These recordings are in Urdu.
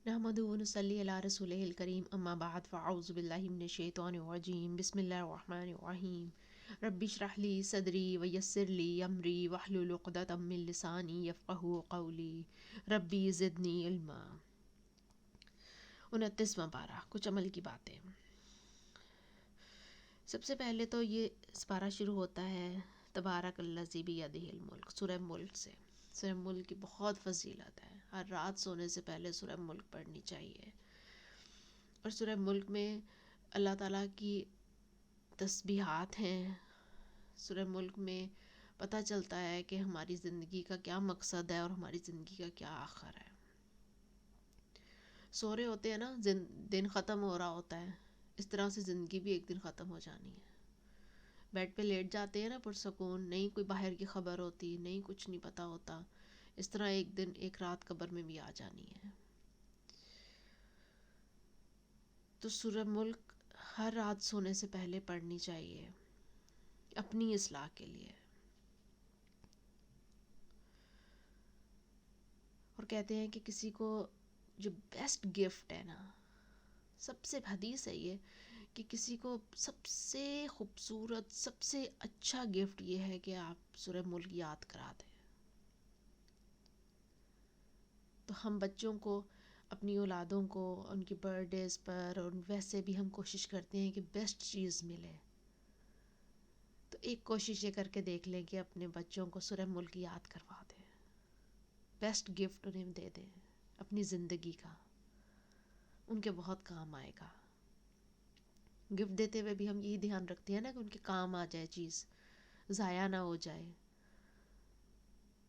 نحمده ونصلي على رسوله الكريم اما بعد فاعوذ بالله من الشيطان الرجيم بسم الله الرحمن الرحيم رب اشرح لي صدري ويسر لي امري واحلل عقدة من لساني يفقهوا قولي ربي زدني علما۔ 29واں پارہ، کچھ عمل کی باتیں۔ سب سے پہلے تو یہ پارہ شروع ہوتا ہے تبارک الذی بیدہ الملک، سورہ ملک سے۔ سورہ ملک کی بہت فضیلت ہے، ہر رات سونے سے پہلے سورہ ملک پڑھنی چاہیے۔ اور سورہ ملک میں اللہ تعالیٰ کی تسبیحات ہیں۔ سورہ ملک میں پتہ چلتا ہے کہ ہماری زندگی کا کیا مقصد ہے اور ہماری زندگی کا کیا آخر ہے۔ سو رہے ہوتے ہیں نا، دن ختم ہو رہا ہوتا ہے، اس طرح سے زندگی بھی ایک دن ختم ہو جانی ہے۔ بیڈ پہ لیٹ جاتے ہیں نا پرسکون، نہیں کوئی باہر کی خبر ہوتی، نہیں کچھ نہیں پتہ ہوتا، اس طرح ایک دن ایک رات قبر میں بھی آ جانی ہے۔ تو سورہ ملک ہر رات سونے سے پہلے پڑھنی چاہیے اپنی اصلاح کے لیے۔ اور کہتے ہیں کہ کسی کو جو بیسٹ گفٹ ہے نا، سب سے حدیث ہے یہ کہ کسی کو سب سے خوبصورت، سب سے اچھا گفٹ یہ ہے کہ آپ سورہ ملک یاد کرا دیں۔ تو ہم بچوں کو، اپنی اولادوں کو ان کی برتھ ڈیز پر اور ویسے بھی ہم کوشش کرتے ہیں کہ بیسٹ چیز ملے۔ تو ایک کوشش یہ کر کے دیکھ لیں کہ اپنے بچوں کو سورہ ملک یاد کروا دیں، بیسٹ گفٹ انہیں دے دیں اپنی زندگی کا، ان کے بہت کام آئے گا۔ گفٹ دیتے ہوئے بھی ہم یہی دھیان رکھتے ہیں نا کہ ان کے کام آ جائے، چیز ضائع نہ ہو جائے۔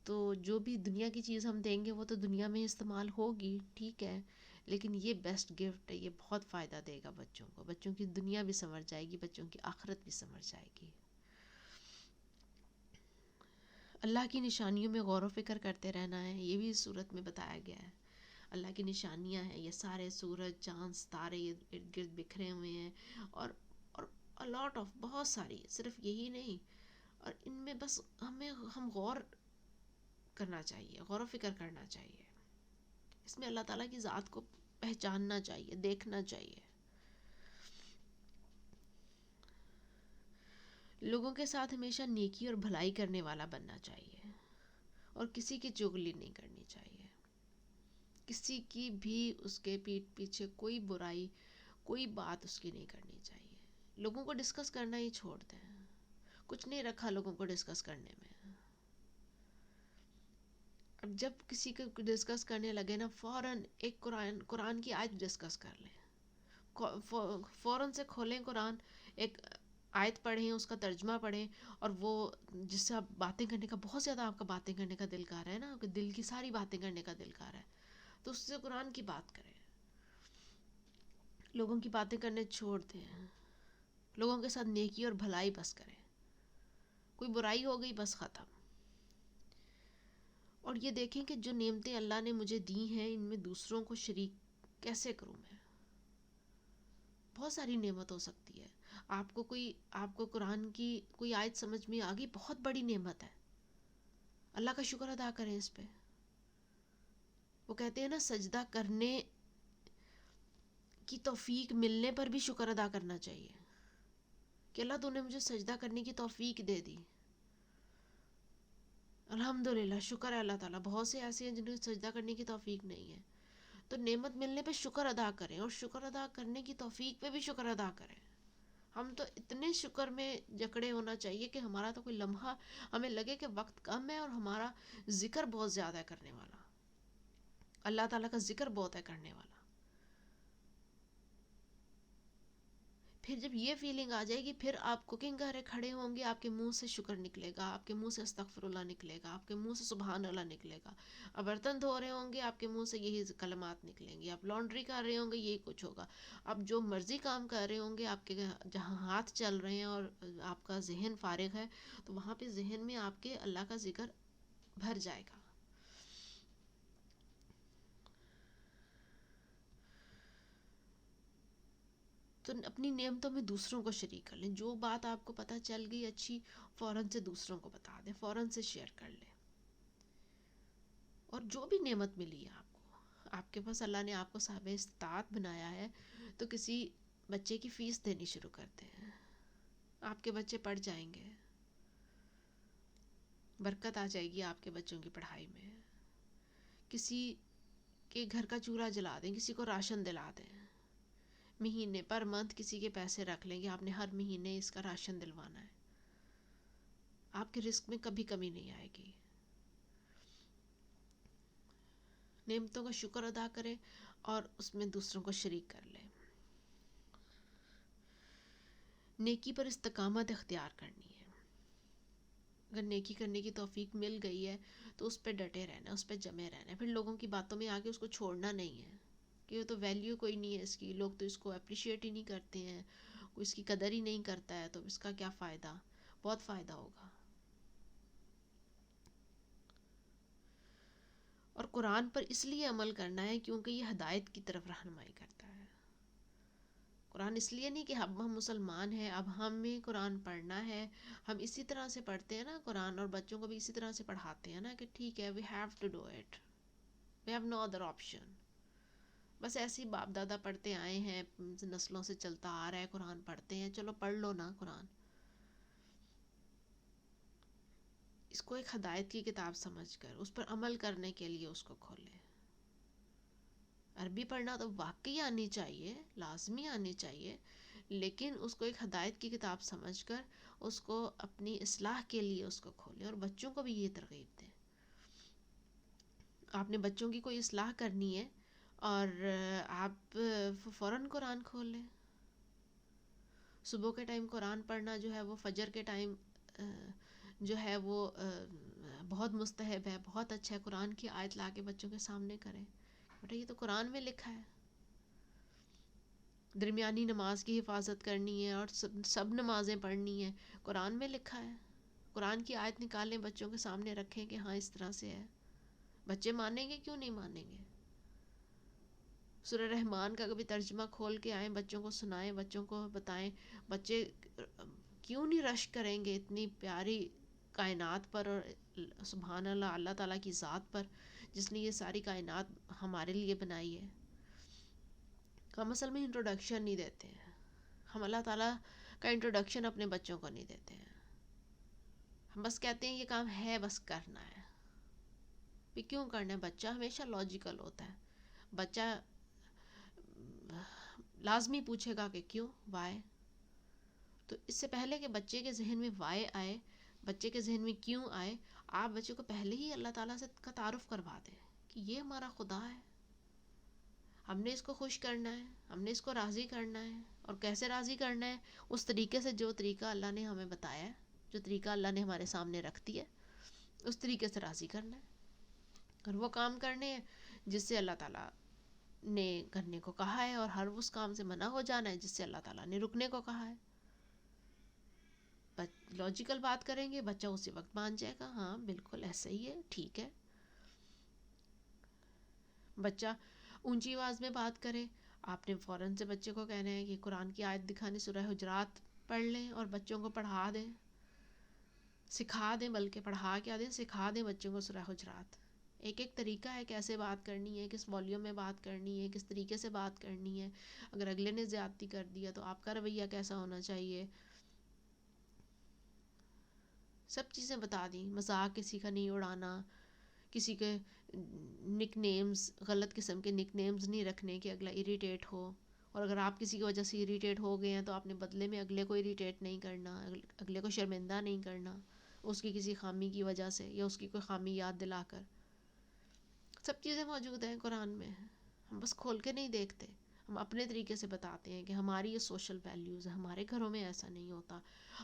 تو جو بھی دنیا کی چیز ہم دیں گے وہ تو دنیا میں استعمال ہوگی، ٹھیک ہے، لیکن یہ بیسٹ گفٹ ہے، یہ بہت فائدہ دے گا بچوں کو، بچوں کی دنیا بھی سنور جائے گی، بچوں کی آخرت بھی سنور جائے گی۔ اللہ کی نشانیوں میں غور و فکر کرتے رہنا ہے، یہ بھی اس صورت میں بتایا گیا ہے۔ اللہ کی نشانیاں ہیں، یہ سارے سورج، چاند، ستارے ارد گرد بکھرے ہوئے ہیں، اور الاٹ آف بہت ساری، صرف یہی نہیں، اور ان میں بس ہم غور کرنا چاہیے، غور و فکر کرنا چاہیے، اس میں اللہ تعالیٰ کی ذات کو پہچاننا چاہیے، دیکھنا چاہیے۔ لوگوں کے ساتھ ہمیشہ نیکی اور بھلائی کرنے والا بننا چاہیے، اور کسی کی چغلی نہیں کرنی چاہیے، کسی کی بھی اس کے پیٹھ پیچھے کوئی برائی، کوئی بات اس کی نہیں کرنی چاہیے۔ لوگوں کو ڈسکس کرنا ہی چھوڑ دیں، کچھ نہیں رکھا لوگوں کو ڈسکس کرنے میں۔ اب جب کسی کو ڈسکس کرنے لگے نا، فوراً ایک قرآن کی آیت ڈسکس کر لیں، فوراً سے کھولیں قرآن، ایک آیت پڑھیں، اس کا ترجمہ پڑھیں، اور وہ جس سے آپ باتیں کرنے کا، بہت زیادہ آپ کا باتیں کرنے کا دل کر رہا ہے نا، آپ کے دل کی ساری باتیں کرنے کا دل کر رہا ہے، تو اس سے قرآن کی بات کریں۔ لوگوں کی باتیں کرنے چھوڑ دیں، لوگوں کے ساتھ نیکی اور بھلائی بس کریں، کوئی برائی ہو گئی بس ختم۔ اور یہ دیکھیں کہ جو نعمتیں اللہ نے مجھے دی ہیں، ان میں دوسروں کو شریک کیسے کروں میں۔ بہت ساری نعمت ہو سکتی ہے، آپ کو قرآن کی کوئی آیت سمجھ میں آ گئی، بہت بڑی نعمت ہے، اللہ کا شکر ادا کریں اس پہ۔ وہ کہتے ہیں نا، سجدہ کرنے کی توفیق ملنے پر بھی شکر ادا کرنا چاہیے کہ اللہ تو نے مجھے سجدہ کرنے کی توفیق دے دی، الحمدللہ، شکر ہے اللہ تعالیٰ۔ بہت سے ایسے ہیں جنہیں سجدہ کرنے کی توفیق نہیں ہے، تو نعمت ملنے پہ شکر ادا کریں، اور شکر ادا کرنے کی توفیق پہ بھی شکر ادا کریں۔ ہم تو اتنے شکر میں جکڑے ہونا چاہیے کہ ہمارا تو کوئی لمحہ ہمیں لگے کہ وقت کم ہے اور ہمارا ذکر بہت زیادہ ہے کرنے والا، اللہ تعالیٰ کا ذکر بہت ہے کرنے والا۔ پھر جب یہ فیلنگ آ جائے گی، پھر آپ کوکنگ کر رہے کھڑے ہوں گے، آپ کے منہ سے شکر نکلے گا، آپ کے منہ سے استغفر اللہ نکلے گا، آپ کے منہ سے سبحان اللہ نکلے گا۔ اب برتن دھو رہے ہوں گے، آپ کے منہ سے یہی کلمات نکلیں گے، آپ لانڈری کر رہے ہوں گے، یہی کچھ ہوگا۔ آپ جو مرضی کام کر رہے ہوں گے، آپ کے جہاں ہاتھ چل رہے ہیں اور آپ کا ذہن فارغ ہے، تو وہاں پہ ذہن میں آپ کے اللہ کا ذکر بھر جائے گا۔ تو اپنی نعمتوں میں دوسروں کو شریک کر لیں، جو بات آپ کو پتہ چل گئی اچھی، فوراً سے دوسروں کو بتا دیں، فوراً سے شیئر کر لیں۔ اور جو بھی نعمت ملی ہے آپ آپ کے پاس اللہ نے آپ کو صاحب استطاعت بنایا ہے تو کسی بچے کی فیس دینی شروع کرتے ہیں. آپ کے بچے پڑھ جائیں گے, برکت آ جائے گی آپ کے بچوں کی پڑھائی میں. کسی کے گھر کا چولہا جلا دیں, کسی کو راشن دلا دیں, مہینے پر منتھ کسی کے پیسے رکھ لیں کہ آپ نے ہر مہینے اس کا راشن دلوانا ہے. آپ کے رزق میں کبھی کمی نہیں آئے گی. نعمتوں کا شکر ادا کریں اور اس میں دوسروں کو شریک کر لیں. نیکی پر استقامت اختیار کرنی ہے. اگر نیکی کرنے کی توفیق مل گئی ہے تو اس پہ ڈٹے رہنا ہے, اس پہ جمے رہنا ہے. پھر لوگوں کی باتوں میں آگے اس کو چھوڑنا نہیں ہے کہ وہ تو ویلیو کوئی نہیں ہے اس کی, لوگ تو اس کو اپریشیٹ ہی نہیں کرتے ہیں, کوئی اس کی قدر ہی نہیں کرتا ہے, تو اس کا کیا فائدہ. بہت فائدہ ہوگا. اور قرآن پر اس لیے عمل کرنا ہے کیونکہ یہ ہدایت کی طرف رہنمائی کرتا ہے. قرآن اس لیے نہیں کہ اب ہم مسلمان ہیں, اب ہمیں قرآن پڑھنا ہے, ہم اسی طرح سے پڑھتے ہیں نا قرآن, اور بچوں کو بھی اسی طرح سے پڑھاتے ہیں نا کہ ٹھیک ہے, we have to do it, we have no other option. بس ایسے ہی باپ دادا پڑھتے آئے ہیں, نسلوں سے چلتا آ رہا ہے, قرآن پڑھتے ہیں, چلو پڑھ لو نا قرآن. اس کو ایک ہدایت کی کتاب سمجھ کر اس پر عمل کرنے کے لیے اس کو کھولیں. عربی پڑھنا تو واقعی آنی چاہیے, لازمی آنی چاہیے, لیکن اس کو ایک ہدایت کی کتاب سمجھ کر اس کو اپنی اصلاح کے لیے اس کو کھولیں, اور بچوں کو بھی یہ ترغیب دیں. آپ نے بچوں کی کوئی اصلاح کرنی ہے اور آپ فوراً قرآن کھول لیں. صبح کے ٹائم قرآن پڑھنا جو ہے وہ فجر کے ٹائم جو ہے وہ بہت مستحب ہے, بہت اچھا ہے. قرآن کی آیت لا کے بچوں کے سامنے کریں, بیٹا یہ تو قرآن میں لکھا ہے. درمیانی نماز کی حفاظت کرنی ہے اور سب نمازیں پڑھنی ہیں, قرآن میں لکھا ہے. قرآن کی آیت نکالیں, بچوں کے سامنے رکھیں کہ ہاں اس طرح سے ہے. بچے مانیں گے, کیوں نہیں مانیں گے. سورہ رحمان کا کبھی ترجمہ کھول کے آئیں, بچوں کو سنائیں, بچوں کو بتائیں. بچے کیوں نہیں رشک کریں گے اتنی پیاری کائنات پر, اور سبحان اللہ, اللہ تعالیٰ کی ذات پر جس نے یہ ساری کائنات ہمارے لیے بنائی ہے. ہم اصل میں انٹروڈکشن نہیں دیتے ہیں, ہم اللہ تعالیٰ کا انٹروڈکشن اپنے بچوں کو نہیں دیتے ہیں. ہم بس کہتے ہیں یہ کام ہے, بس کرنا ہے. بھی کیوں کرنا ہے؟ بچہ ہمیشہ لاجیکل ہوتا ہے. بچہ لازمی پوچھے گا کہ کیوں, وائے. تو اس سے پہلے کہ بچے کے ذہن میں وائے آئے, بچے کے ذہن میں کیوں آئے, آپ بچے کو پہلے ہی اللہ تعالیٰ سے کا تعارف کروا دیں کہ یہ ہمارا خدا ہے, ہم نے اس کو خوش کرنا ہے, ہم نے اس کو راضی کرنا ہے. اور کیسے راضی کرنا ہے؟ اس طریقے سے جو طریقہ اللہ نے ہمیں بتایا ہے, جو طریقہ اللہ نے ہمارے سامنے رکھ دیا ہے, اس طریقے سے راضی کرنا ہے. اور وہ کام کرنے ہیں جس سے اللہ تعالیٰ نے کرنے کو کہا ہے, اور ہر اس کام سے منع ہو جانا ہے جس سے اللہ تعالیٰ نے رکنے کو کہا ہے. لاجیکل بات کریں گے, بچہ اسی وقت مان جائے گا, ہاں بالکل ایسا ہی ہے, ٹھیک ہے. بچہ اونچی آواز میں بات کرے, آپ نے فوراً سے بچے کو کہنا ہے کہ قرآن کی آیت دکھانی, سورہ حجرات پڑھ لیں اور بچوں کو پڑھا دیں, سکھا دیں, بلکہ پڑھا کیا دیں, سکھا دیں بچوں کو سورہ حجرات. ایک ایک طریقہ ہے کیسے بات کرنی ہے, کس والیوم میں بات کرنی ہے, کس طریقے سے بات کرنی ہے. اگر اگلے نے زیادتی کر دیا تو آپ کا رویہ کیسا ہونا چاہیے, سب چیزیں بتا دیں. مذاق کسی کا نہیں اڑانا, کسی کے نک نیمز, غلط قسم کے نک نیمز نہیں رکھنے کہ اگلا اریٹیٹ ہو. اور اگر آپ کسی کی وجہ سے اریٹیٹ ہو گئے ہیں تو آپ نے بدلے میں اگلے کو اریٹیٹ نہیں کرنا, اگلے کو شرمندہ نہیں کرنا اس کی کسی خامی کی وجہ سے, یا اس کی کوئی خامی یاد دلا کر. سب چیزیں موجود ہیں قرآن میں, ہم بس کھول کے نہیں دیکھتے, ہم اپنے طریقے سے بتاتے ہیں کہ ہماری یہ سوشل ویلیوز ہیں, ہمارے گھروں میں ایسا نہیں ہوتا,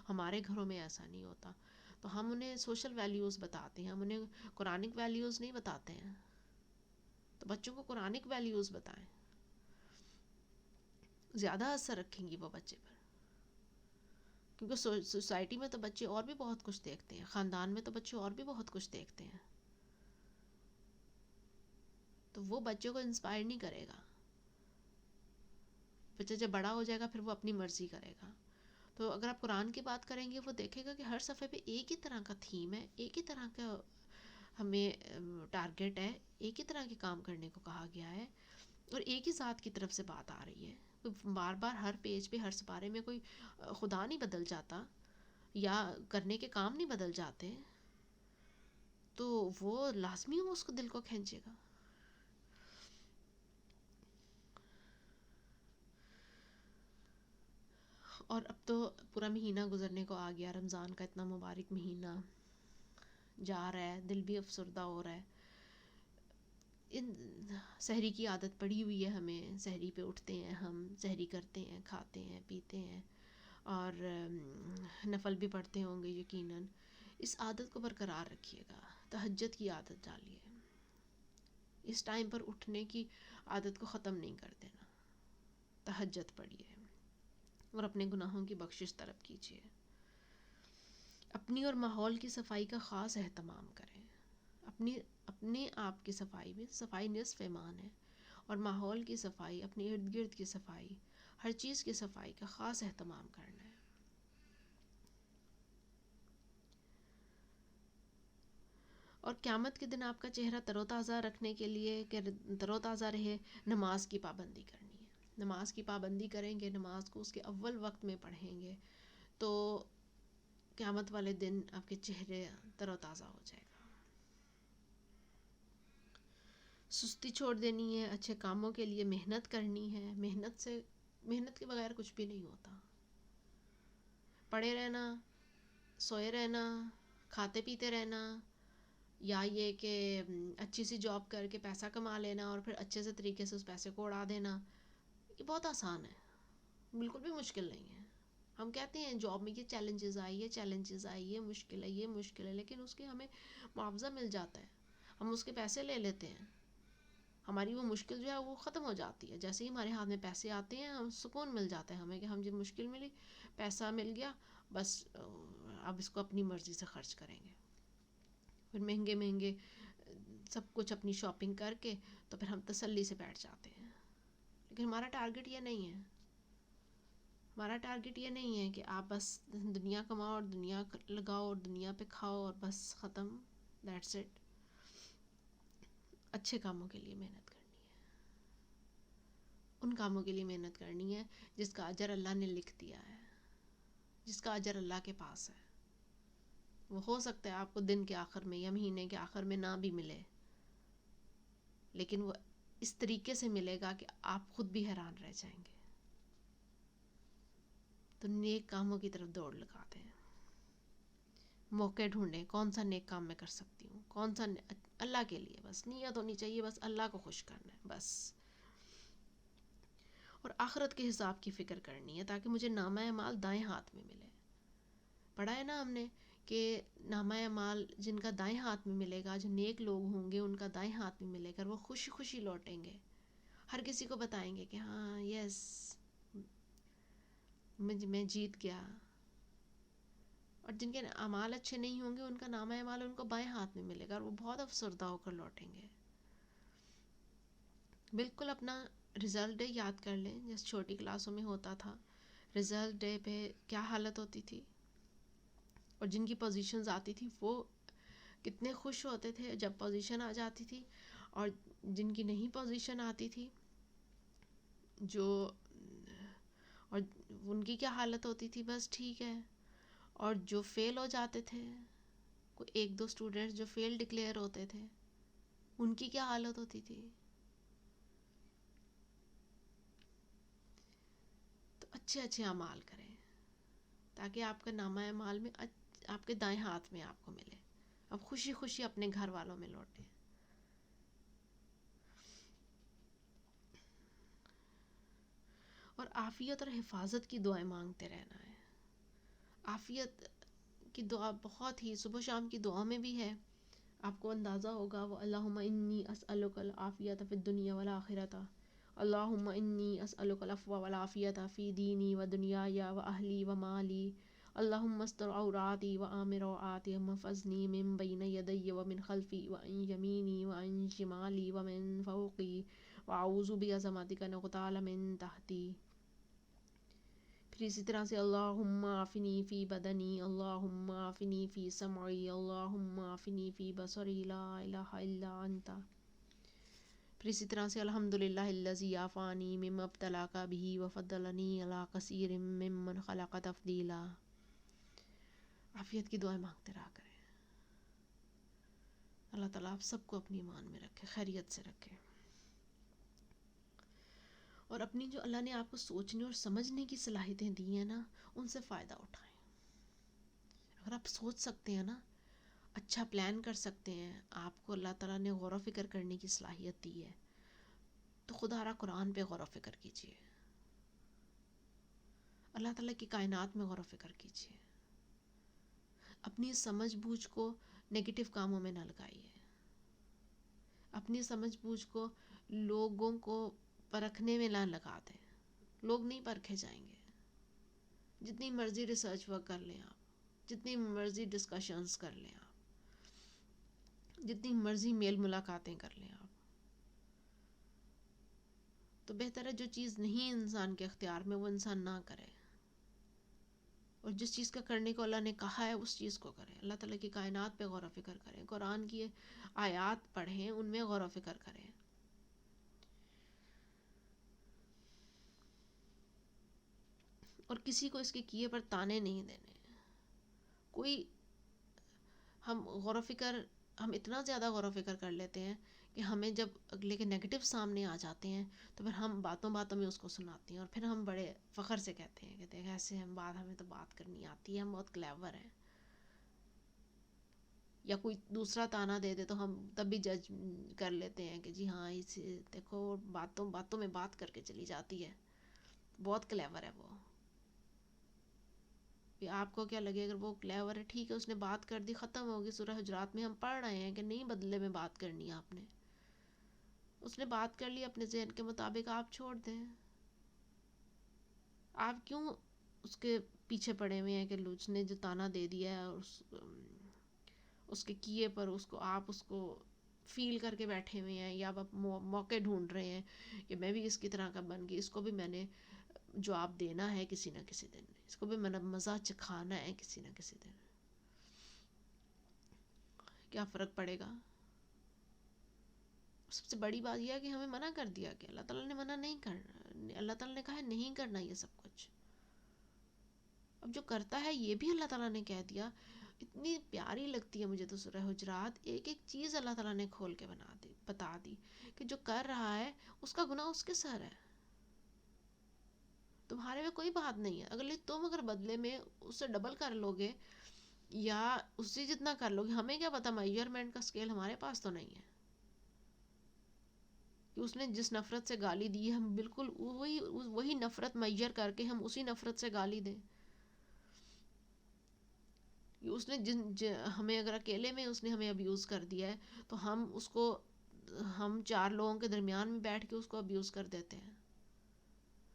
ہمارے گھروں میں ایسا نہیں ہوتا. تو ہم انہیں سوشل ویلیوز بتاتے ہیں, ہم انہیں قرآنک ویلیوز نہیں بتاتے ہیں. تو بچوں کو قرآنک ویلیوز بتائیں, زیادہ اثر رکھیں گی وہ بچے پر. کیونکہ سوسائٹی میں تو بچے اور بھی بہت کچھ دیکھتے ہیں, خاندان میں تو بچے اور بھی بہت کچھ دیکھتے ہیں, تو وہ بچوں کو انسپائر نہیں کرے گا. بچہ جب بڑا ہو جائے گا پھر وہ اپنی مرضی کرے گا. تو اگر آپ قرآن کی بات کریں گے, وہ دیکھے گا کہ ہر صفحے پہ ایک ہی طرح کا تھیم ہے, ایک ہی طرح کا ہمیں ٹارگٹ ہے، ایک ہی طرح کے کام کرنے کو کہا گیا ہے، اور ایک ہی ذات کی طرف سے بات آ رہی ہے. بار بار ہر پیج پہ ہر سپارے میں کوئی خدا نہیں بدل جاتا یا کرنے کے کام نہیں بدل جاتے، تو وہ لازمی وہ اس کو دل کو کھینچے گا. اور اب تو پورا مہینہ گزرنے کو آ گیا، رمضان کا اتنا مبارک مہینہ جا رہا ہے، دل بھی افسردہ ہو رہا ہے. سحری کی عادت پڑی ہوئی ہے ہمیں، سحری پہ اٹھتے ہیں ہم، سحری کرتے ہیں، کھاتے ہیں، پیتے ہیں، اور نفل بھی پڑھتے ہوں گے یقیناً. اس عادت کو برقرار رکھیے گا. تہجد کی عادت ڈالیے، اس ٹائم پر اٹھنے کی عادت کو ختم نہیں کر دینا. تہجد پڑھیے اور اپنے گناہوں کی بخشش طلب کیجیے. اپنی اور ماحول کی صفائی کا خاص اہتمام کریں. اپنے آپ کی صفائی میں صفائی نصف ایمان ہے، اور ماحول کی صفائی، اپنے ارد گرد کی صفائی، ہر چیز کی صفائی کا خاص اہتمام کرنا ہے. اور قیامت کے دن آپ کا چہرہ تر و تازہ رکھنے کے لیے کہ تر و تازہ رہے، نماز کی پابندی کرنی ہے. نماز کی پابندی کریں گے، نماز کو اس کے اول وقت میں پڑھیں گے، تو قیامت والے دن آپ کے چہرے تر و تازہ ہو جائے گا. سستی چھوڑ دینی ہے، اچھے کاموں کے لیے محنت کرنی ہے. محنت کے بغیر کچھ بھی نہیں ہوتا. پڑے رہنا، سوئے رہنا، کھاتے پیتے رہنا، یا یہ کہ اچھی سی جاب کر کے پیسہ کما لینا اور پھر اچھے سے طریقے سے اس پیسے کو اڑا دینا، یہ بہت آسان ہے، بالکل بھی مشکل نہیں ہے. ہم کہتے ہیں جاب میں یہ چیلنجز آئی، یہ مشکل ہے، یہ مشکل ہے، لیکن اس کے ہمیں معاوضہ مل جاتا ہے. ہم اس کے پیسے لے لیتے ہیں، ہماری وہ مشکل جو ہے وہ ختم ہو جاتی ہے. جیسے ہی ہمارے ہاتھ میں پیسے آتے ہیں، ہم سکون مل جاتا ہے ہمیں کہ ہم جب مشکل ملی، پیسہ مل گیا، بس اب اس کو اپنی مرضی سے خرچ کریں گے. پھر مہنگے سب کچھ اپنی شاپنگ کر کے تو پھر ہم تسلی سے بیٹھ جاتے ہیں. لیکن ہمارا ٹارگٹ یہ نہیں ہے. ہمارا ٹارگٹ یہ نہیں ہے کہ آپ بس دنیا کماؤ اور دنیا لگاؤ اور دنیا پہ کھاؤ اور بس ختم، دیٹس اٹ. اچھے کاموں کے لیے محنت کرنی ہے، ان کاموں کے لیے محنت کرنی ہے جس کا اجر اللہ نے لکھ دیا ہے، جس کا اجر اللہ کے پاس ہے. وہ ہو سکتا ہے آپ کو دن کے آخر میں یا مہینے کے آخر میں نہ بھی ملے، لیکن وہ اس طریقے سے ملے گا کہ آپ خود بھی حیران رہ جائیں گے. تو نیک کاموں کی طرف دوڑ لگاتے ہیں، موقع ڈھونڈیں کون سا نیک کام میں کر سکتی ہوں، کون سا اللہ کے لیے. بس نیت ہونی چاہیے، بس اللہ کو خوش کرنا ہے بس. اور آخرت کے حساب کی فکر کرنی ہے تاکہ مجھے نامہ اعمال دائیں ہاتھ میں ملے. پڑھا ہے نا ہم نے کہ نامہ اعمال جن کا دائیں ہاتھ میں ملے گا، جو نیک لوگ ہوں گے ان کا دائیں ہاتھ میں ملے گا، وہ خوشی خوشی لوٹیں گے، ہر کسی کو بتائیں گے کہ ہاں یس میں جیت گیا. اور جن کے اعمال اچھے نہیں ہوں گے ان کا نامہ اعمال ان کو بائیں ہاتھ میں ملے گا، اور وہ بہت افسردہ ہو کر لوٹیں گے. بالکل اپنا رزلٹ ڈے یاد کر لیں، جیسے چھوٹی کلاسوں میں ہوتا تھا. رزلٹ ڈے پہ کیا حالت ہوتی تھی، اور جن کی پوزیشنز آتی تھی وہ کتنے خوش ہوتے تھے جب پوزیشن آ جاتی تھی، اور جن کی نہیں پوزیشن آتی تھی اور ان کی کیا حالت ہوتی تھی، بس ٹھیک ہے. اور جو فیل ہو جاتے تھے، کوئی ایک دو اسٹوڈنٹس جو فیل ڈکلیئر ہوتے تھے، ان کی کیا حالت ہوتی تھی. تو اچھے اعمال کریں تاکہ آپ کا نامہ اعمال میں آپ کے دائیں ہاتھ میں آپ کو ملے، اب خوشی خوشی اپنے گھر والوں میں لوٹیں. اور عافیت اور حفاظت کی دعائیں مانگتے رہنا ہے. عافیت کی دعا بہت ہی صبح شام کی دعا میں بھی ہے، آپ کو اندازہ ہوگا وہ اللہم انی اسألک العافیت فی الدنیا والآخرۃ، اللہم انی اسألک العفو والعافیت فی دینی و دنیای و اہلی و مالی، اللہم استر عوراتی و آمن روعاتی محفظنی من بین یدی و من خلفی و عن یمینی و عن شمالی و من فوقی واعوذ بعظمتک ان اغتال من تحتی. پھر اسی طرح سے اللہم عافنی فی بدنی، اللہم عافنی فی سمعی، اللہم عافنی فی بصری، لا الہ الا انت. پھر اسی طرح سے الحمدللہ الذی عافانی مما ابتلاک بہ وفضلنی علی کثیر ممن خلق تفضیلا. عافیت کی دعائیں مانگتے رہا کریں. اللہ تعالیٰ آپ سب کو اپنی ایمان میں رکھے، خیریت سے رکھے، اور اپنی جو اللہ نے آپ کو سوچنے اور سمجھنے کی صلاحیتیں دی ہیں نا، ان سے فائدہ اٹھائیں. اگر آپ سوچ سکتے ہیں نا، اچھا پلان کر سکتے ہیں، آپ کو اللہ تعالیٰ نے غور و فکر کرنے کی صلاحیت دی ہے، تو خدا را قرآن پہ غور و فکر کیجیے، اللہ تعالیٰ کی کائنات میں غور و فکر کیجیے. اپنی سمجھ بوجھ کو نگیٹو کاموں میں نہ لگائیے. اپنی سمجھ بوجھ کو لوگوں کو پرکھنے میں نہ لگا دیں. لوگ نہیں پرکھے جائیں گے. جتنی مرضی ریسرچ ورک کر لیں آپ، جتنی مرضی ڈسکشنز کر لیں آپ، جتنی مرضی میل ملاقاتیں کر لیں آپ، تو بہتر ہے جو چیز نہیں انسان کے اختیار میں وہ انسان نہ کرے، اور جس چیز کا کرنے کو اللہ نے کہا ہے اس چیز کو کریں. اللہ تعالیٰ کی کائنات پہ غور و فکر کریں، قرآن کی آیات پڑھیں، ان میں غور و فکر کریں. اور کسی کو اس کے کیے پر تانے نہیں دینے. کوئی ہم اتنا زیادہ غور و فکر کر لیتے ہیں کہ ہمیں جب اگلے کے نیگیٹو سامنے آ جاتے ہیں تو پھر ہم باتوں باتوں میں اس کو سناتے ہیں، اور پھر ہم بڑے فخر سے کہتے ہیں کہ ایسے ہمیں تو بات کرنی آتی ہے، ہم بہت کلیور ہیں. یا کوئی دوسرا تانا دے دے تو ہم تب بھی جج کر لیتے ہیں کہ جی ہاں اسے دیکھو باتوں باتوں میں بات کر کے چلی جاتی ہے، بہت کلیور ہے وہ. آپ کو کیا لگے اگر وہ کلیور ہے، ٹھیک ہے، اس نے بات کر دی، ختم ہوگی. سورہ حجرات میں ہم پڑھ رہے ہیں کہ نہیں بدلے میں بات کرنی ہے آپ نے. اس نے بات کر لی اپنے ذہن کے مطابق، آپ چھوڑ دیں. آپ کیوں اس کے پیچھے پڑے ہوئے ہیں کہ اس نے جو تانا دے دیا ہے اس کے کیے پر آپ اس کو فیل کر کے بیٹھے ہوئے ہیں، یا آپ موقع ڈھونڈ رہے ہیں کہ میں بھی اس کی طرح کا بن گئی، اس کو بھی میں نے جواب دینا ہے کسی نہ کسی دن، اس کو بھی میں نے مزہ چکھانا ہے کسی نہ کسی دن. کیا فرق پڑے گا؟ سب سے بڑی بات یہ ہے کہ ہمیں منع کر دیا کہ اللہ تعالیٰ نے منع نہیں کرنا، اللہ تعالیٰ نے کہا ہے نہیں کرنا یہ سب کچھ. اب جو کرتا ہے یہ بھی اللہ تعالیٰ نے کہہ دیا. اتنی پیاری لگتی ہے مجھے تو سورہ حجرات، ایک ایک چیز اللہ تعالیٰ نے کھول کے بتا دی کہ جو کر رہا ہے اس کا گناہ اس کے سر ہے، تمہارے میں کوئی بات نہیں ہے. اگر بدلے میں اس سے ڈبل کر لو گے یا اس سے جتنا کر لو گے، ہمیں کیا پتا، میجرمنٹ کا اسکیل ہمارے پاس تو نہیں ہے کہ اس نے جس نفرت سے گالی دی ہے ہم بالکل وہی نفرت میجر کر کے ہم اسی نفرت سے گالی دیں. اس نے ہمیں اگر اکیلے میں اس نے ہمیں ابیوز کر دیا ہے تو ہم 4 لوگوں کے درمیان میں بیٹھ کے اس کو ابیوز کر دیتے ہیں.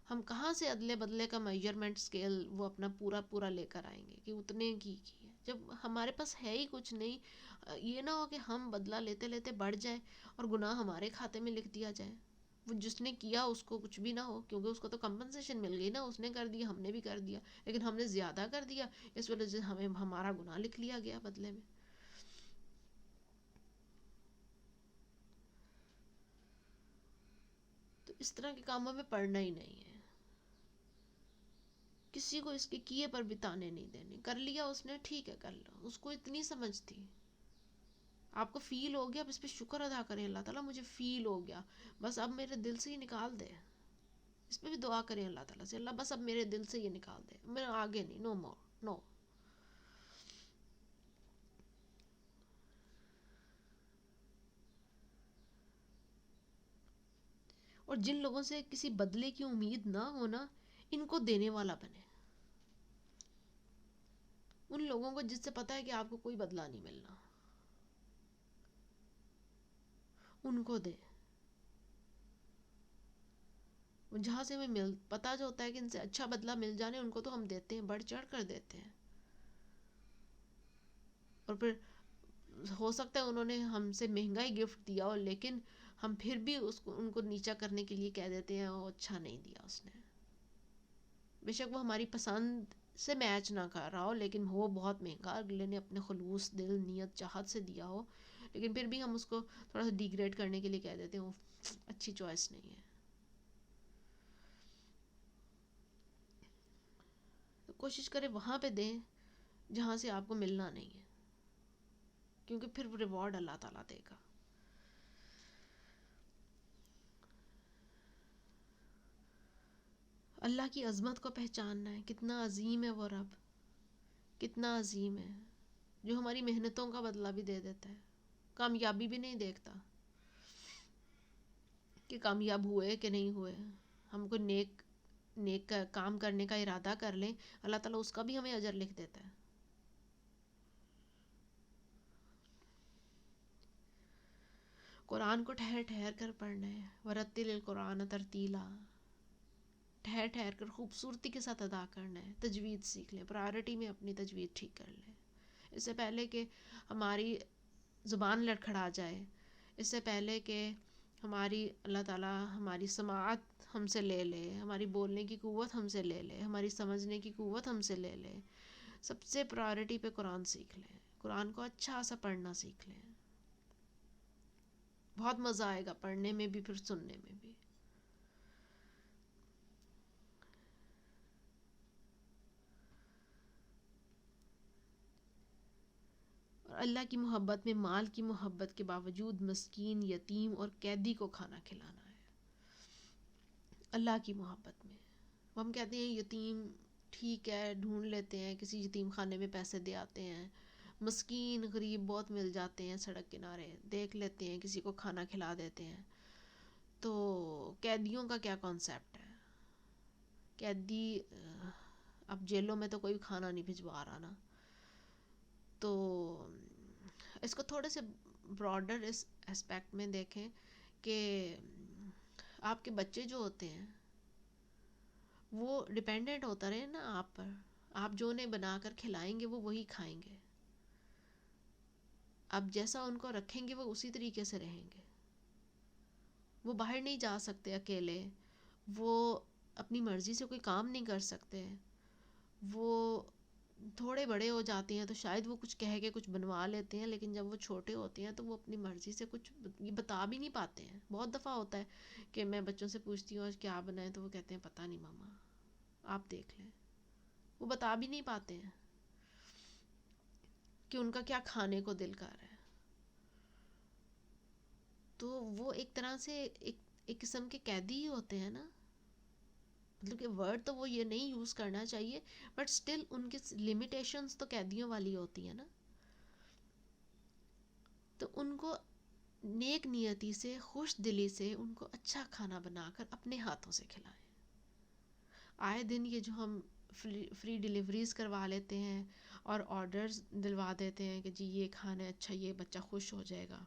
ہم کہاں سے ادلے بدلے کا میجرمنٹ سکیل وہ اپنا پورا لے کر آئیں گے کہ اتنے کی ہے جب ہمارے پاس ہے ہی کچھ نہیں. یہ نہ ہو کہ ہم بدلہ لیتے لیتے بڑھ جائیں اور گناہ ہمارے کھاتے میں لکھ دیا جائے. وہ جس نے کیا اس کو کچھ بھی نہ ہو، کیونکہ اس کو تو کمپنسیشن مل گئی نا، اس نے کر دیا، ہم نے بھی کر دیا، لیکن ہم نے زیادہ کر دیا، اس وجہ سے ہمارا گناہ لکھ لیا گیا بدلے میں. تو اس طرح کے کاموں میں پڑنا ہی نہیں ہے. کسی کو اس کے کیے پر بھی تانے نہیں دینے. کر لیا اس نے، ٹھیک ہے کر لو. اس کو اتنی سمجھ تھی، آپ کو فیل ہو گیا، اب اس پہ شکر ادا کریں، اللہ تعالیٰ مجھے فیل ہو گیا، بس اب میرے دل سے ہی نکال دے. اس پہ بھی دعا کریں اللہ تعالیٰ سے، اللہ بس اب میرے دل سے یہ نکال دے، میں آگے نہیں، نو مور، نو. اور جن لوگوں سے کسی بدلے کی امید نہ ہونا، ان کو دینے والا بنے. ان لوگوں کو جس سے پتا ہے کہ آپ کو کوئی بدلہ نہیں ملنا، ان کو دے. جہاں سے ہمیں پتا جو ہوتا ہے کہ ان سے اچھا بدلہ مل جانے، ان کو تو ہم دیتے ہیں، بڑھ چڑھ کر دیتے ہیں. اور پھر ہو سکتا ہے انہوں نے ہم سے مہنگا ہی گفٹ دیا ہو، لیکن ہم پھر بھی ان کو نیچا کرنے کے لیے کہہ دیتے ہیں وہ اچھا نہیں دیا اس نے. بے شک وہ ہماری پسند سے میچ نہ کر رہا ہو، لیکن ہو بہت مہنگا، اگلے نے اپنے خلوص دل نیت چاہت سے دیا ہو، لیکن پھر بھی ہم اس کو تھوڑا سا ڈیگریڈ کرنے کے لیے کہہ دیتے ہیں وہ اچھی چوائس نہیں ہے. تو کوشش کریں وہاں پہ دیں جہاں سے آپ کو ملنا نہیں ہے، کیونکہ پھر ریوارڈ اللہ تعالیٰ دے گا. اللہ کی عظمت کو پہچاننا ہے، کتنا عظیم ہے وہ رب، کتنا عظیم ہے، جو ہماری محنتوں کا بدلہ بھی دے دیتا ہے، کامیابی بھی نہیں دیکھتا کہ کامیاب ہوئے کہ نہیں ہوئے. ہم کو نیک نیک کام کرنے کا ارادہ کر لیں، اللہ تعالیٰ اس کا بھی ہمیں اجر لکھ دیتا ہے. قرآن کو ٹھہر ٹھہر کر پڑھنا ہے، ورتل القرآن ترتیلا، ٹھہر ٹھہر کر خوبصورتی کے ساتھ ادا کرنا ہے. تجوید سیکھ لیں، پرائورٹی میں اپنی تجوید ٹھیک کر لیں، اس سے پہلے کہ ہماری زبان لڑکھڑا جائے، اس سے پہلے کہ ہماری اللہ تعالیٰ ہماری سماعت ہم سے لے لے، ہماری بولنے کی قوت ہم سے لے لے، ہماری سمجھنے کی قوت ہم سے لے لے، سب سے پرائورٹی پہ قرآن سیکھ لیں، قرآن کو اچھا سا پڑھنا سیکھ لیں. بہت مزہ آئے گا پڑھنے میں بھی، پھر سننے میں بھی. اور اللہ کی محبت میں مال کی محبت کے باوجود مسکین، یتیم اور قیدی کو کھانا کھلانا ہے. اللہ کی محبت میں ہم کہتے ہیں یتیم ٹھیک ہے، ڈھونڈ لیتے ہیں، کسی یتیم خانے میں پیسے دے آتے ہیں، مسکین غریب بہت مل جاتے ہیں سڑک کنارے، دیکھ لیتے ہیں، کسی کو کھانا کھلا دیتے ہیں. تو قیدیوں کا کیا کانسیپٹ ہے؟ قیدی اب جیلوں میں تو کوئی کھانا نہیں بھجوا رہا نا، تو اس کو تھوڑے سے براڈر اس اسپیکٹ میں دیکھیں کہ آپ کے بچے جو ہوتے ہیں وہ ڈیپینڈنٹ ہوتا رہے نا آپ پر، آپ جو انہیں بنا کر کھلائیں گے وہ وہی کھائیں گے، آپ جیسا ان کو رکھیں گے وہ اسی طریقے سے رہیں گے. وہ باہر نہیں جا سکتے اکیلے، وہ اپنی مرضی سے کوئی کام نہیں کر سکتے، وہ تھوڑے بڑے ہو جاتے ہیں تو شاید وہ کچھ کہہ کے کچھ بنوا لیتے ہیں، لیکن جب وہ چھوٹے ہوتے ہیں تو وہ اپنی مرضی سے کچھ یہ بتا بھی نہیں پاتے ہیں. بہت دفعہ ہوتا ہے کہ میں بچوں سے پوچھتی ہوں آج کیا بنائیں، تو وہ کہتے ہیں پتہ نہیں ماما، آپ دیکھ لیں. وہ بتا بھی نہیں پاتے ہیں کہ ان کا کیا کھانے کو دل کر رہا ہے. تو وہ ایک طرح سے ایک قسم کے قیدی ہی ہوتے ہیں نا. مطلب کہ ورڈ تو وہ یہ نہیں یوز کرنا چاہیے، بٹ سٹل ان کی لمیٹیشنز تو قیدیوں والی ہوتی ہیں نا. تو ان کو نیک نیتی سے، خوش دلی سے ان کو اچھا کھانا بنا کر اپنے ہاتھوں سے کھلائیں. آئے دن یہ جو ہم فری ڈیلیوریز کروا لیتے ہیں اور آرڈرز دلوا دیتے ہیں کہ جی یہ کھانا ہے، اچھا یہ بچہ خوش ہو جائے گا.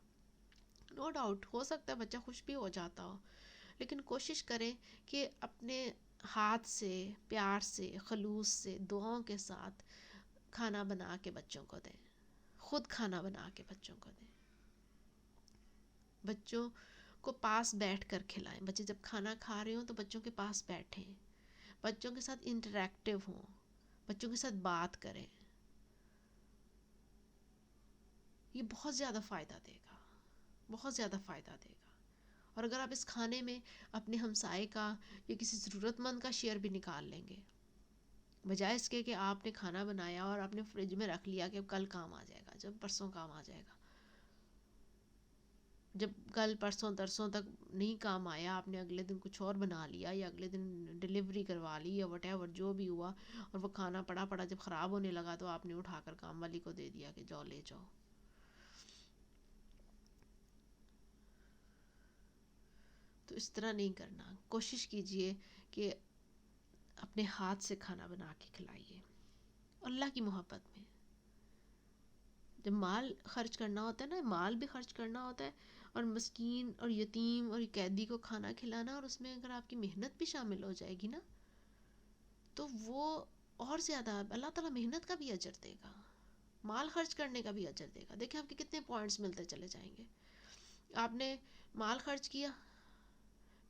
نو ڈاؤٹ ہو سکتا ہے بچہ خوش بھی ہو جاتا ہو، لیکن کوشش کریں کہ اپنے ہاتھ سے، پیار سے، خلوص سے، دعاؤں کے ساتھ کھانا بنا کے بچوں کو دیں. خود کھانا بنا کے بچوں کو دیں. بچوں کو پاس بیٹھ کر کھلائیں. بچے جب کھانا کھا رہے ہوں تو بچوں کے پاس بیٹھیں، بچوں کے ساتھ انٹریکٹیو ہوں، بچوں کے ساتھ بات کریں. یہ بہت زیادہ فائدہ دے گا، بہت زیادہ فائدہ دے گا. اور اگر آپ اس کھانے میں اپنے ہمسائے کا یا کسی ضرورت مند کا شیئر بھی نکال لیں گے، بجائے اس کے کہ آپ نے کھانا بنایا اور آپ نے فریج میں رکھ لیا کہ اب کل کام آ جائے گا، جب پرسوں کام آ جائے گا، جب کل پرسوں ترسوں تک نہیں کام آیا آپ نے اگلے دن کچھ اور بنا لیا یا اگلے دن ڈیلیوری کروا لی یا وٹ ایور جو بھی ہوا، اور وہ کھانا پڑا جب خراب ہونے لگا تو آپ نے اٹھا کر کام والی کو دے دیا کہ جاؤ لے جاؤ. تو اس طرح نہیں کرنا. کوشش کیجئے کہ اپنے ہاتھ سے کھانا بنا کے کھلائیے اللہ کی محبت میں. جب مال خرچ کرنا ہوتا ہے نا، مال بھی خرچ کرنا ہوتا ہے، اور مسکین اور یتیم اور قیدی کو کھانا کھلانا، اور اس میں اگر آپ کی محنت بھی شامل ہو جائے گی نا تو وہ اور زیادہ اللہ تعالیٰ محنت کا بھی اجر دے گا، مال خرچ کرنے کا بھی اجر دے گا. دیکھیں آپ کے کتنے پوائنٹس ملتے چلے جائیں گے. آپ نے مال خرچ کیا،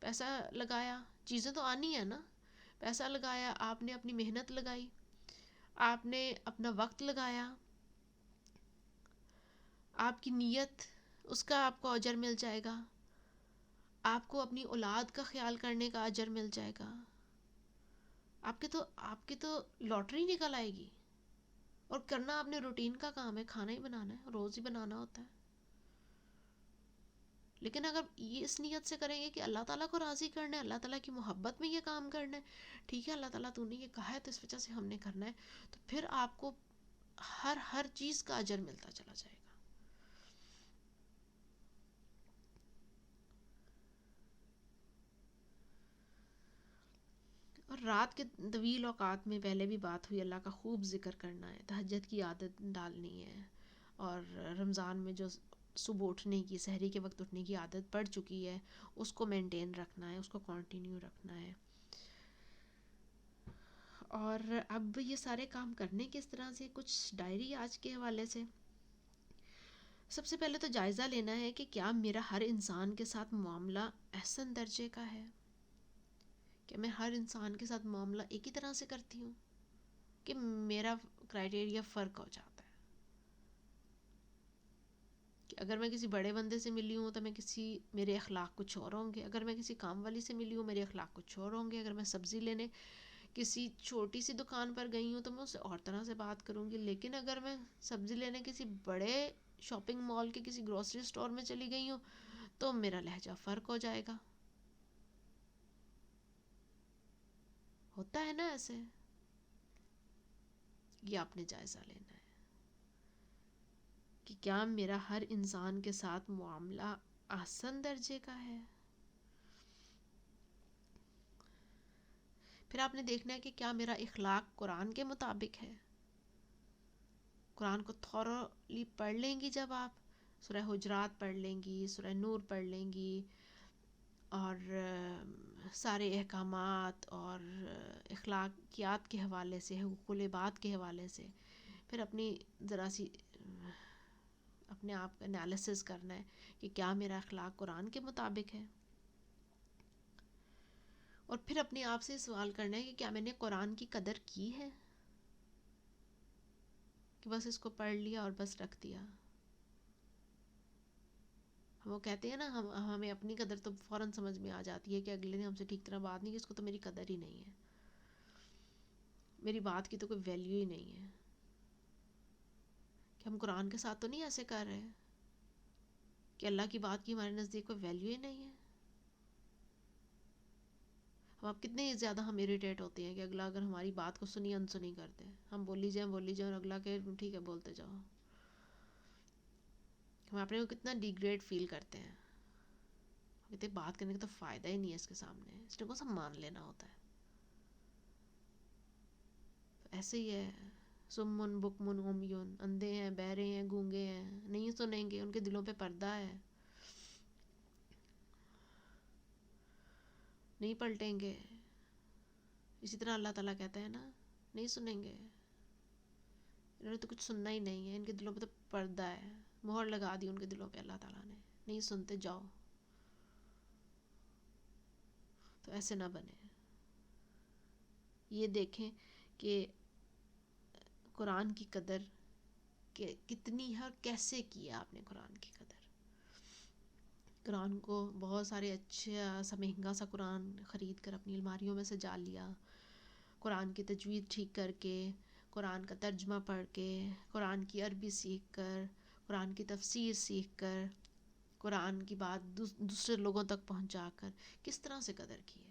پیسہ لگایا، چیزیں تو آنی ہے نا، پیسہ لگایا، آپ نے اپنی محنت لگائی، آپ نے اپنا وقت لگایا، آپ کی نیت، اس کا آپ کو اجر مل جائے گا. آپ کو اپنی اولاد کا خیال کرنے کا اجر مل جائے گا. آپ کی تو لاٹری نکل آئے گی. اور کرنا آپ نے روٹین کا کام ہے، کھانا ہی بنانا ہے، روز ہی بنانا ہوتا ہے. لیکن اگر یہ اس نیت سے کریں گے کہ اللہ تعالیٰ کو راضی کرنا ہے، اللہ تعالیٰ کی محبت میں یہ کام کرنا ہے، ٹھیک ہے اللہ تعالیٰ تو نے یہ کہا ہے تو اس وجہ سے ہم نے کرنا ہے، تو پھر آپ کو ہر چیز کا اجر ملتا چلا جائے گا. اور رات کے طویل اوقات میں پہلے بھی بات ہوئی، اللہ کا خوب ذکر کرنا ہے، تہجد کی عادت ڈالنی ہے. اور رمضان میں جو صبح اٹھنے کی، سحری کے وقت اٹھنے کی عادت پڑ چکی ہے، اس کو مینٹین رکھنا ہے، اس کو کنٹینیو رکھنا ہے. اور اب یہ سارے کام کرنے کس طرح سے، کچھ ڈائری آج کے حوالے سے. سب سے پہلے تو جائزہ لینا ہے کہ کیا میرا ہر انسان کے ساتھ معاملہ احسن درجے کا ہے، کہ میں ہر انسان کے ساتھ معاملہ ایک ہی طرح سے کرتی ہوں، کہ میرا کرائٹیریا فرق ہو جاتا ہے. کہ اگر میں کسی بڑے بندے سے ملی ہوں تو میرے اخلاق کچھ اور ہوں گے، اگر میں کسی کام والی سے ملی ہوں میرے اخلاق کچھ اور ہوں گے، اگر میں سبزی لینے کسی چھوٹی سی دکان پر گئی ہوں تو میں اس سے اور طرح سے بات کروں گی. لیکن اگر میں سبزی لینے کسی بڑے شاپنگ مال کے کسی گروسری سٹور میں چلی گئی ہوں تو میرا لہجہ فرق ہو جائے گا. ہوتا ہے نا ایسے. یہ آپ نے جائزہ لینا ہے کہ کیا میرا ہر انسان کے ساتھ معاملہ احسن درجے کا ہے. پھر آپ نے دیکھنا ہے کہ کیا میرا اخلاق قرآن کے مطابق ہے. قرآن کو تھورولی پڑھ لیں گی جب آپ، سورہ حجرات پڑھ لیں گی، سورہ نور پڑھ لیں گی، اور سارے احکامات اور اخلاقیات کے حوالے سے، حقوق العباد کے حوالے سے، پھر اپنی ذرا سی اپنے آپ کا انالیسس کرنا ہے کہ کیا میرا اخلاق قرآن کے مطابق ہے. اور پھر اپنے آپ سے سوال کرنا ہے کہ کیا میں نے قرآن کی قدر کی ہے، کہ بس اس کو پڑھ لیا اور بس رکھ دیا. وہ کہتے ہیں نا، ہمیں اپنی قدر تو فوراً سمجھ میں آ جاتی ہے کہ اگلے نے ہم سے ٹھیک طرح بات نہیں کی، اس کو تو میری قدر ہی نہیں ہے، میری بات کی تو کوئی ویلیو ہی نہیں ہے. کہ ہم قرآن کے ساتھ تو نہیں ایسے کر رہے کہ اللہ کی بات کی ہمارے نزدیک کوئی ویلیو ہی نہیں ہے. اب کتنے زیادہ ہم اریٹیٹ ہوتے ہیں کہ اگلا اگر ہماری بات کو سنی انسنی کرتے ہیں، ہم بولی جائیں اور اگلا کہ ٹھیک ہے بولتے جاؤ. ہم اپنے کو کتنا ڈیگریڈ فیل کرتے ہیں، کہتے ہیں بات کرنے کا تو فائدہ ہی نہیں ہے اس کے سامنے، اس نے کو سب مان لینا ہوتا ہے. ایسے ہی ہے، سمن بکمن عمیون، اندھے ہیں، بہرے ہیں، گونگے ہیں، نہیں سنیں گے، ان کے دلوں پہ پردہ ہے، نہیں پلٹیں گے. اسی طرح اللہ تعالیٰ کہتا ہے نا، نہیں سنیں گے، انہوں نے تو کچھ سننا ہی نہیں ہے، ان کے دلوں پہ تو پردہ ہے، مہر لگا دی ان کے دلوں پہ اللہ تعالیٰ نے، نہیں سنتے جاؤ. تو ایسے نہ بنے. یہ دیکھیں کہ قرآن کی قدر کہ کتنی ہے اور کیسے کیا آپ نے قرآن کی قدر. قرآن کو بہت سارے اچھا سا مہنگا سا قرآن خرید کر اپنی الماریوں میں سجا لیا، قرآن کی تجوید ٹھیک کر کے، قرآن کا ترجمہ پڑھ کے، قرآن کی عربی سیکھ کر، قرآن کی تفسیر سیکھ کر، قرآن کی بات دوسرے لوگوں تک پہنچا کر کس طرح سے قدر کی ہے.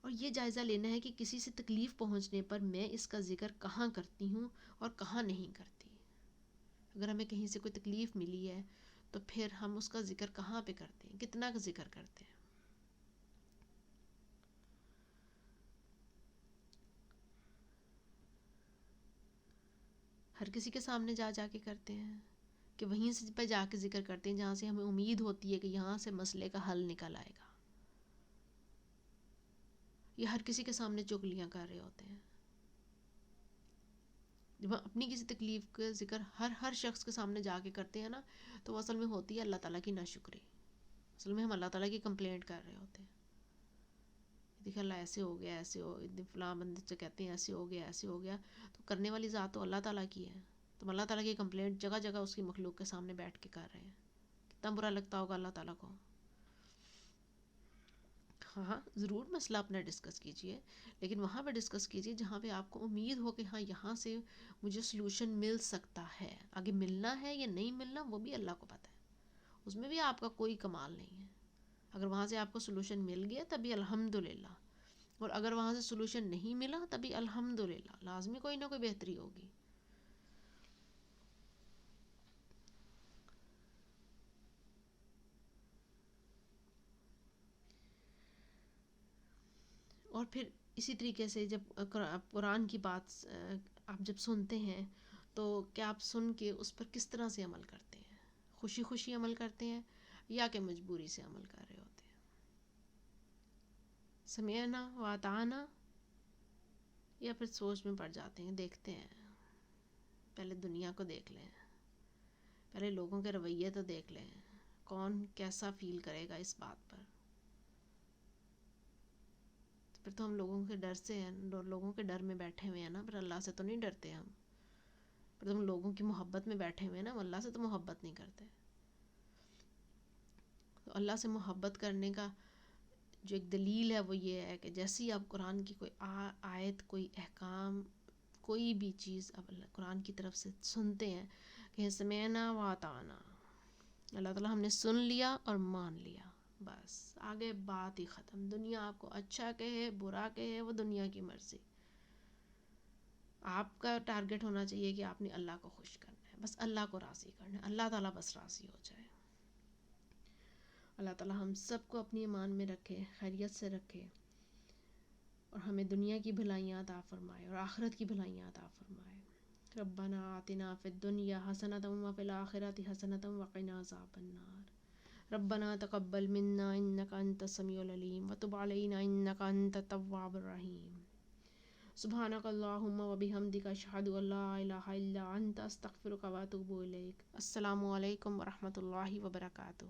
اور یہ جائزہ لینا ہے کہ کسی سے تکلیف پہنچنے پر میں اس کا ذکر کہاں کرتی ہوں اور کہاں نہیں کرتی. اگر ہمیں کہیں سے کوئی تکلیف ملی ہے تو پھر ہم اس کا ذکر کہاں پہ کرتے ہیں، کتنا کا ذکر کرتے ہیں. ہر کسی کے سامنے جا جا کے کرتے ہیں کہ وہیں سے پہ جا کے ذکر کرتے ہیں جہاں سے ہمیں امید ہوتی ہے کہ یہاں سے مسئلے کا حل نکل آئے گا. یہ ہر کسی کے سامنے چغلیاں کر رہے ہوتے ہیں. جب ہم اپنی کسی تکلیف کا ذکر ہر شخص کے سامنے جا کے کرتے ہیں نا، تو وہ اصل میں ہوتی ہے اللہ تعالیٰ کی ناشکری. اصل میں ہم اللہ تعالیٰ کی کمپلینٹ کر رہے ہوتے ہیں. دیکھیں اللہ ایسے ہو گیا، ایسے ہو، فلاں بندے سے کہتے ہیں ایسے ہو گیا، ایسے ہو گیا. تو کرنے والی ذات تو اللہ تعالیٰ کی ہے. تو اللہ تعالیٰ کی کمپلینٹ جگہ جگہ اس کی مخلوق کے سامنے بیٹھ کے کر رہے ہیں. کتنا برا لگتا ہوگا اللہ تعالیٰ کو. ہاں ضرور مسئلہ اپنا ڈسکس کیجئے، لیکن وہاں پہ ڈسکس کیجئے جہاں پہ آپ کو امید ہو کہ ہاں یہاں سے مجھے سلوشن مل سکتا ہے. آگے ملنا ہے یا نہیں ملنا وہ بھی اللہ کو پتہ ہے، اس میں بھی آپ کا کوئی کمال نہیں ہے. اگر وہاں سے آپ کو سلوشن مل گیا تبھی الحمدللہ، اور اگر وہاں سے سلوشن نہیں ملا تبھی الحمدللہ، لازمی کوئی نہ کوئی بہتری ہوگی. اور پھر اسی طریقے سے جب قرآن کی بات آپ جب سنتے ہیں تو کیا آپ سن کے اس پر کس طرح سے عمل کرتے ہیں؟ خوشی خوشی عمل کرتے ہیں یا کہ مجبوری سے عمل کر رہے ہوتے ہیں؟ سمعنا و اطعنا، یا پھر سوچ میں پڑ جاتے ہیں دیکھتے ہیں، پہلے دنیا کو دیکھ لیں، پہلے لوگوں کے رویے تو دیکھ لیں، کون کیسا فیل کرے گا اس بات پر. پھر تو ہم لوگوں کے ڈر سے ہیں، لوگوں کے ڈر میں بیٹھے ہوئے ہیں نا، پھر اللہ سے تو نہیں ڈرتے ہم. پھر تو ہم لوگوں کی محبت میں بیٹھے ہوئے ہیں نا، ہم اللہ سے تو محبت نہیں کرتے. تو اللہ سے محبت کرنے کا جو ایک دلیل ہے وہ یہ ہے کہ جیسے ہی آپ قرآن کی کوئی آیت، کوئی احکام، کوئی بھی چیز اب اللہ قرآن کی طرف سے سنتے ہیں کہ سمعنا و اطعنا، اللہ تعالیٰ ہم نے سن لیا اور مان لیا، بس آگے بات ہی ختم. دنیا آپ کو اچھا کہے برا کہے وہ دنیا کی مرضی. آپ کا ٹارگٹ ہونا چاہیے کہ آپ نے اللہ کو خوش کرنا ہے، بس اللہ کو راضی کرنا ہے، اللہ تعالیٰ بس راضی ہو جائے. اللہ تعالیٰ ہم سب کو اپنی ایمان میں رکھے، خیریت سے رکھے، اور ہمیں دنیا کی بھلائیاں عطا فرمائے اور آخرت کی بھلائیاں عطا فرمائے. ربنا آتنا فی الدنیا حسنۃ وفی الآخرۃ حسنۃ وقنا عذاب النار. ربنا تقبل منا انک انت السمیع العلیم وتب علینا انک انت التواب الرحیم. سبحانک اللہم وبحمدک اشہد ان لا الہ الا انت استغفرک واتوب الیک. السلام علیکم ورحمۃ اللہ وبرکاتہ.